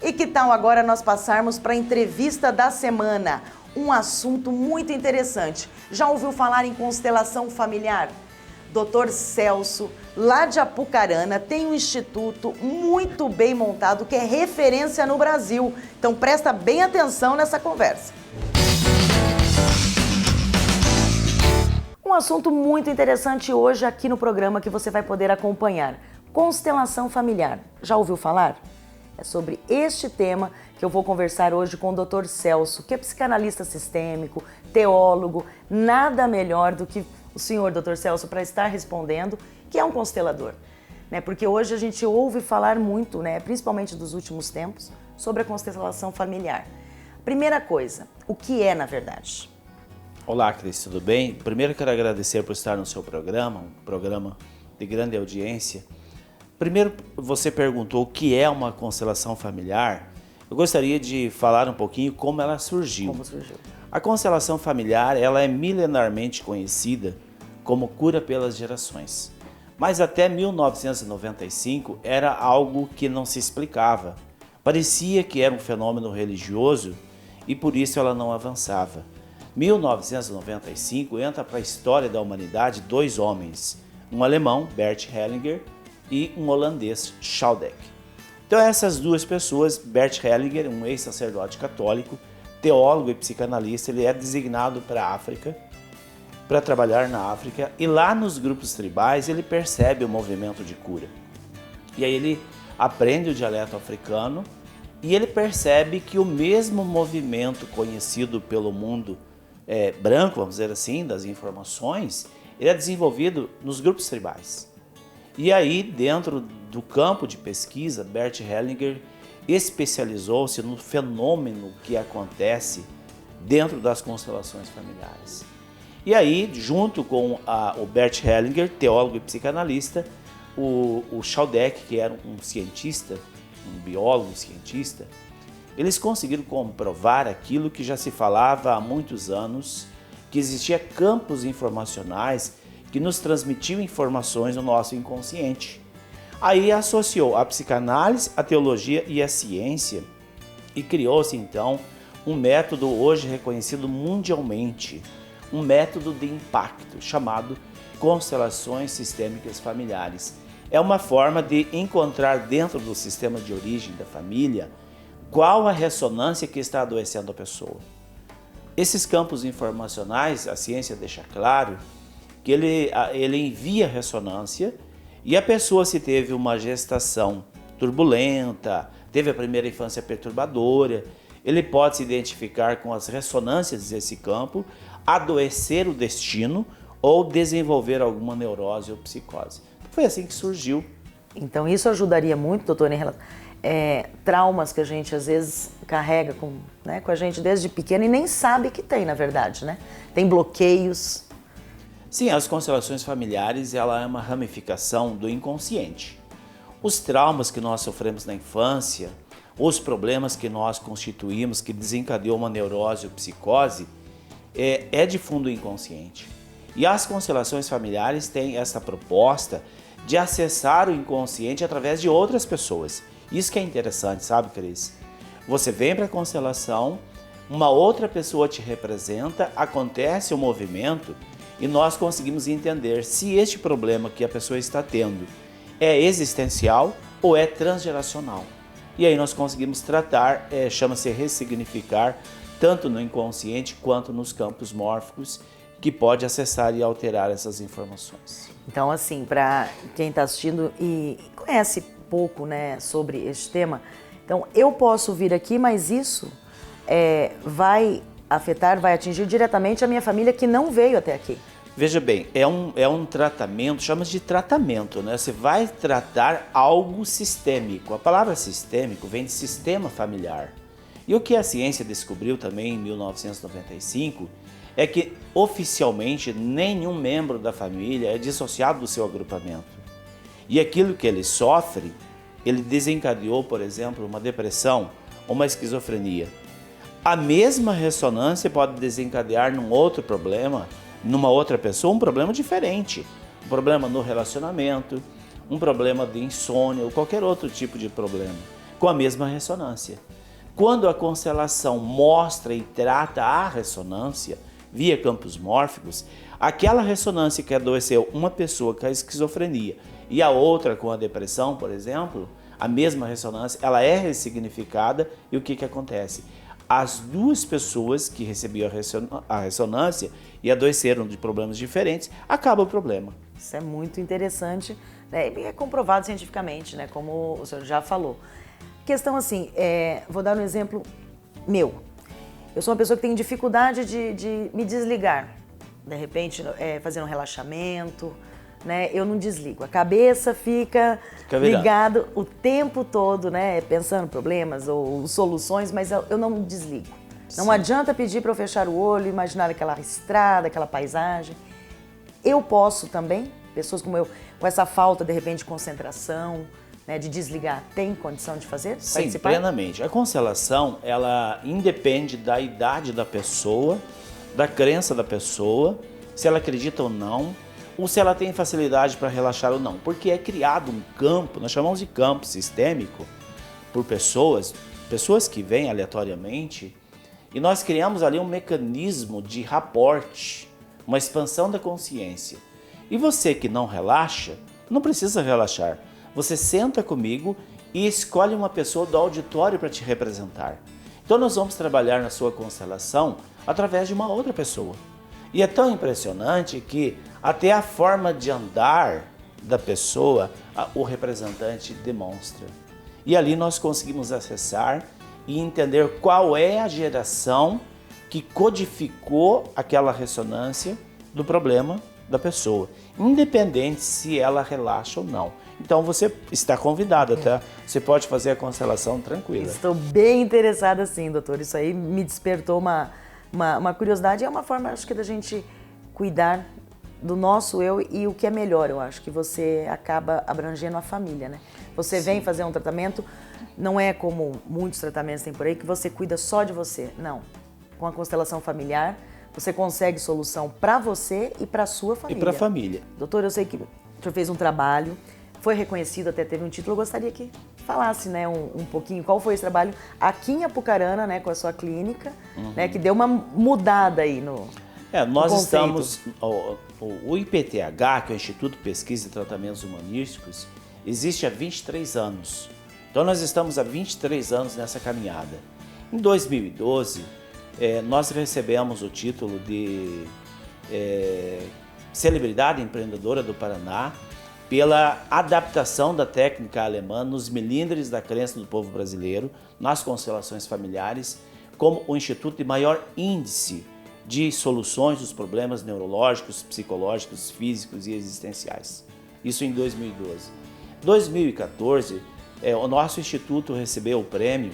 E que tal agora nós passarmos para a entrevista da semana? Um assunto muito interessante. Já ouviu falar em constelação familiar? Dr. Celso, lá de Apucarana, tem um instituto muito bem montado que é referência no Brasil. Então presta bem atenção nessa conversa. Um assunto muito interessante hoje aqui no programa que você vai poder acompanhar. Constelação familiar. Já ouviu falar? É sobre este tema que eu vou conversar hoje com o Dr. Celso, que é psicanalista sistêmico, teólogo, nada melhor do que o senhor Dr. Celso para estar respondendo, que é um constelador, né? Porque hoje a gente ouve falar muito, né, principalmente dos últimos tempos, sobre a constelação familiar. Primeira coisa, o que é na verdade? Olá, Cris, tudo bem? Primeiro quero agradecer por estar no seu programa, um programa de grande audiência. Primeiro, você perguntou o que é uma constelação familiar. Eu gostaria de falar um pouquinho como ela surgiu. Como surgiu? A constelação familiar, ela é milenarmente conhecida como cura pelas gerações. Mas até 1995 era algo que não se explicava. Parecia que era um fenômeno religioso e por isso ela não avançava. 1995 entra para a história da humanidade dois homens, um alemão, Bert Hellinger, e um holandês, Schaudeck. Então essas duas pessoas, Bert Hellinger, um ex-sacerdote católico, teólogo e psicanalista, ele é designado para a África, para trabalhar na África, e lá nos grupos tribais ele percebe o movimento de cura. E aí ele aprende o dialeto africano e ele percebe que o mesmo movimento conhecido pelo mundo branco, vamos dizer assim, das informações, ele é desenvolvido nos grupos tribais. E aí, dentro do campo de pesquisa, Bert Hellinger especializou-se no fenômeno que acontece dentro das constelações familiares. E aí, junto com o Bert Hellinger, teólogo e psicanalista, o Schaudeck, que era um cientista, um biólogo cientista, eles conseguiram comprovar aquilo que já se falava há muitos anos, que existia campos informacionais que nos transmitiam informações no nosso inconsciente. Aí associou a psicanálise, a teologia e a ciência e criou-se então um método hoje reconhecido mundialmente, um método de impacto chamado constelações sistêmicas familiares. É uma forma de encontrar dentro do sistema de origem da família qual a ressonância que está adoecendo a pessoa. Esses campos informacionais, a ciência deixa claro que ele envia ressonância e a pessoa, se teve uma gestação turbulenta, teve a primeira infância perturbadora, ele pode se identificar com as ressonâncias desse campo, adoecer o destino ou desenvolver alguma neurose ou psicose. Foi assim que surgiu. Então isso ajudaria muito, doutor, em relação traumas que a gente às vezes carrega com a gente desde pequeno e nem sabe que tem, na verdade, né? Tem bloqueios. Sim, as constelações familiares, ela é uma ramificação do inconsciente. Os traumas que nós sofremos na infância, os problemas que nós constituímos, que desencadeou uma neurose ou psicose, é de fundo inconsciente. E as constelações familiares têm essa proposta de acessar o inconsciente através de outras pessoas. Isso que é interessante, sabe, Cris? Você vem para a constelação, uma outra pessoa te representa, acontece o movimento e nós conseguimos entender se este problema que a pessoa está tendo é existencial ou é transgeracional. E aí nós conseguimos tratar, chama-se ressignificar, tanto no inconsciente quanto nos campos mórficos, que pode acessar e alterar essas informações. Então, assim, para quem está assistindo e conhece pouco, né, sobre este tema, então eu posso vir aqui, mas isso vai afetar, vai atingir diretamente a minha família que não veio até aqui. Veja bem, é um tratamento, chama-se de tratamento, né? Você vai tratar algo sistêmico. A palavra sistêmico vem de sistema familiar. E o que a ciência descobriu também em 1995 é que oficialmente nenhum membro da família é dissociado do seu agrupamento. E aquilo que ele sofre, ele desencadeou, por exemplo, uma depressão ou uma esquizofrenia. A mesma ressonância pode desencadear num outro problema, numa outra pessoa, um problema diferente. Um problema no relacionamento, um problema de insônia ou qualquer outro tipo de problema. com a mesma ressonância. Quando a constelação mostra e trata a ressonância via campos mórficos, aquela ressonância que adoeceu uma pessoa com a esquizofrenia e a outra com a depressão, por exemplo, a mesma ressonância, ela é ressignificada e o que acontece? As duas pessoas que recebiam a ressonância e adoeceram de problemas diferentes, acaba o problema. Isso é muito interessante, né? E é comprovado cientificamente, né? Como o senhor já falou. Questão assim, vou dar um exemplo meu. Eu sou uma pessoa que tem dificuldade de me desligar. De repente, fazendo um relaxamento, né? Eu não desligo. A cabeça fica ligada o tempo todo, né? Pensando problemas ou soluções, mas eu não me desligo. Não Sim. adianta pedir para eu fechar o olho, imaginar aquela estrada, aquela paisagem. Eu posso também, pessoas como eu, com essa falta, de repente, de concentração, né, de desligar, tem condição de fazer? Sim, participar? plenamente. A constelação, ela independe da idade da pessoa, da crença da pessoa, se ela acredita ou não, ou se ela tem facilidade para relaxar ou não. Porque é criado um campo, nós chamamos de campo sistêmico, por pessoas que vêm aleatoriamente, e nós criamos ali um mecanismo de raporte, uma expansão da consciência. E você que não relaxa, não precisa relaxar. Você senta comigo e escolhe uma pessoa do auditório para te representar. Então nós vamos trabalhar na sua constelação através de uma outra pessoa. E é tão impressionante que até a forma de andar da pessoa, o representante demonstra. E ali nós conseguimos acessar e entender qual é a geração que codificou aquela ressonância do problema da pessoa, independente se ela relaxa ou não. Então você está convidado, tá? Você pode fazer a constelação tranquila. Estou bem interessada sim, doutor. Isso aí me despertou uma curiosidade. É uma forma, acho que, da gente cuidar do nosso eu e o que é melhor. Eu acho que você acaba abrangendo a família, né? Você vem fazer um tratamento, não é como muitos tratamentos tem por aí, que você cuida só de você. Não. Com a constelação familiar, você consegue solução para você e para sua família. E para a família. Doutor, eu sei que o senhor fez um trabalho, foi reconhecido, até teve um título. Eu gostaria que falasse, né, um pouquinho qual foi esse trabalho aqui em Apucarana, né, com a sua clínica, né, que deu uma mudada aí no nós conceito. estamos, o IPTH, que é o Instituto de Pesquisa e Tratamentos Humanísticos, existe há 23 anos. Então nós estamos há 23 anos nessa caminhada. Em 2012, nós recebemos o título de Celebridade Empreendedora do Paraná pela adaptação da técnica alemã nos milindres da crença do povo brasileiro, nas constelações familiares, como o instituto de maior índice de soluções dos problemas neurológicos, psicológicos, físicos e existenciais. Isso em 2012. Em 2014, o nosso instituto recebeu o prêmio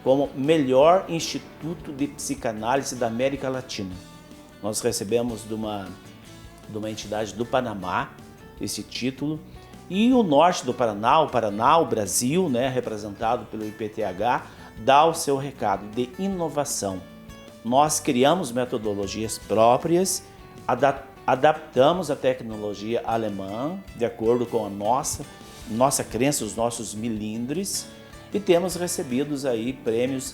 como melhor instituto de psicanálise da América Latina. Nós recebemos de uma entidade do Panamá esse título, e o norte do Paraná, o Brasil, né, representado pelo IPTH, dá o seu recado de inovação. Nós criamos metodologias próprias, adaptamos a tecnologia alemã de acordo com a nossa crença, os nossos milindres, e temos recebidos aí prêmios.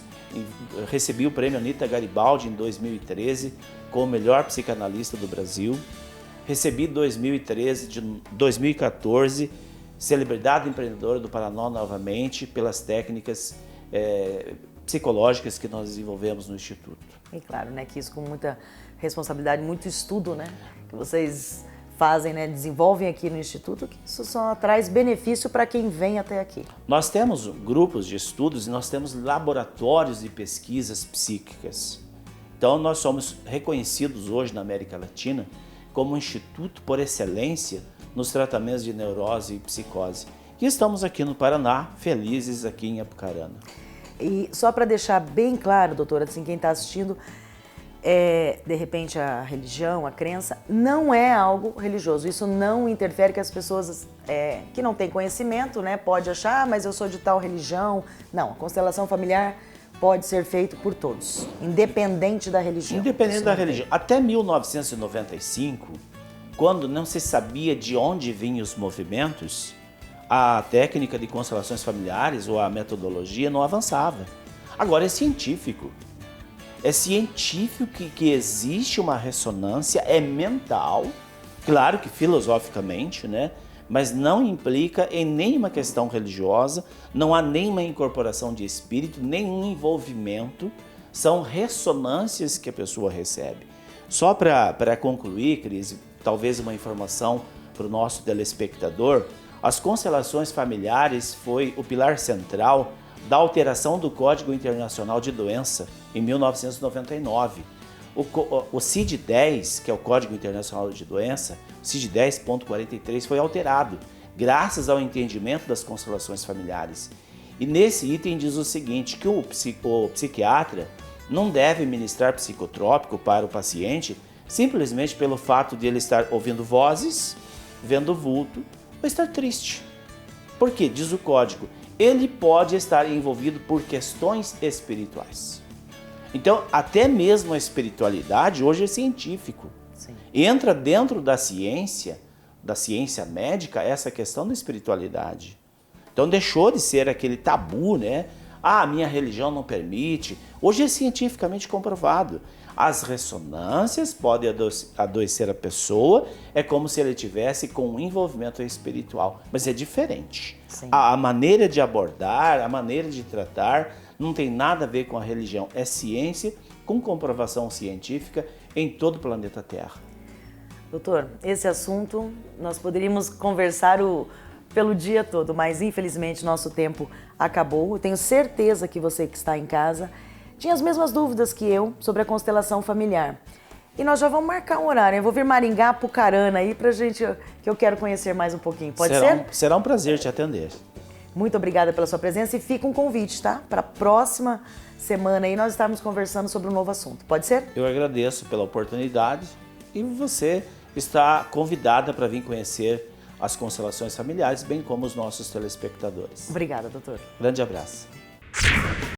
Recebi o prêmio Anita Garibaldi em 2013 como melhor psicanalista do Brasil. Recebi 2014 Celebridade Empreendedora do Paraná novamente pelas técnicas psicológicas que nós desenvolvemos no Instituto. E claro, né, que isso com muita responsabilidade, muito estudo, né, que vocês fazem, né, desenvolvem aqui no Instituto, que isso só traz benefício para quem vem até aqui. Nós temos grupos de estudos e nós temos laboratórios de pesquisas psíquicas. Então nós somos reconhecidos hoje na América Latina como um instituto por excelência nos tratamentos de neurose e psicose. E estamos aqui no Paraná, felizes aqui em Apucarana. E só para deixar bem claro, doutora, assim, quem está assistindo, de repente a religião, a crença, não é algo religioso. Isso não interfere, que as pessoas que não têm conhecimento, né, pode achar, mas eu sou de tal religião. Não, a constelação familiar pode ser feito por todos, independente da religião. Independente da religião. Até 1995, quando não se sabia de onde vinham os movimentos, a técnica de constelações familiares ou a metodologia não avançava. Agora é científico. É científico que existe uma ressonância, é mental, claro que filosoficamente, né? Mas não implica em nenhuma questão religiosa, não há nenhuma incorporação de espírito, nenhum envolvimento, são ressonâncias que a pessoa recebe. Só para concluir, Cris, talvez uma informação para o nosso telespectador, as constelações familiares foi o pilar central da alteração do Código Internacional de Doença em 1999. O CID-10, que é o Código Internacional de Doença, o CID-10.43 foi alterado, graças ao entendimento das constelações familiares. E nesse item diz o seguinte, que o psiquiatra não deve ministrar psicotrópico para o paciente simplesmente pelo fato de ele estar ouvindo vozes, vendo vulto ou estar triste. Por quê? Diz o código, ele pode estar envolvido por questões espirituais. Então, até mesmo a espiritualidade hoje é científico. Sim. Entra dentro da ciência médica, essa questão da espiritualidade. Então deixou de ser aquele tabu, né? Ah, a minha religião não permite. Hoje é cientificamente comprovado. As ressonâncias podem adoecer a pessoa, é como se ele tivesse com um envolvimento espiritual, mas é diferente. A maneira de abordar, a maneira de tratar, não tem nada a ver com a religião. É ciência com comprovação científica em todo o planeta Terra. Doutor, esse assunto nós poderíamos conversar pelo dia todo, mas infelizmente nosso tempo acabou. Eu tenho certeza que você que está em casa tinha as mesmas dúvidas que eu sobre a constelação familiar. E nós já vamos marcar um horário. Eu vou vir Maringá, Apucarana aí pra gente, que eu quero conhecer mais um pouquinho. Pode ser? Será um prazer te atender. Muito obrigada pela sua presença e fica um convite, tá? Para a próxima semana aí nós estarmos conversando sobre um novo assunto. Pode ser? Eu agradeço pela oportunidade e você está convidada para vir conhecer as constelações familiares, bem como os nossos telespectadores. Obrigada, doutor. Grande abraço.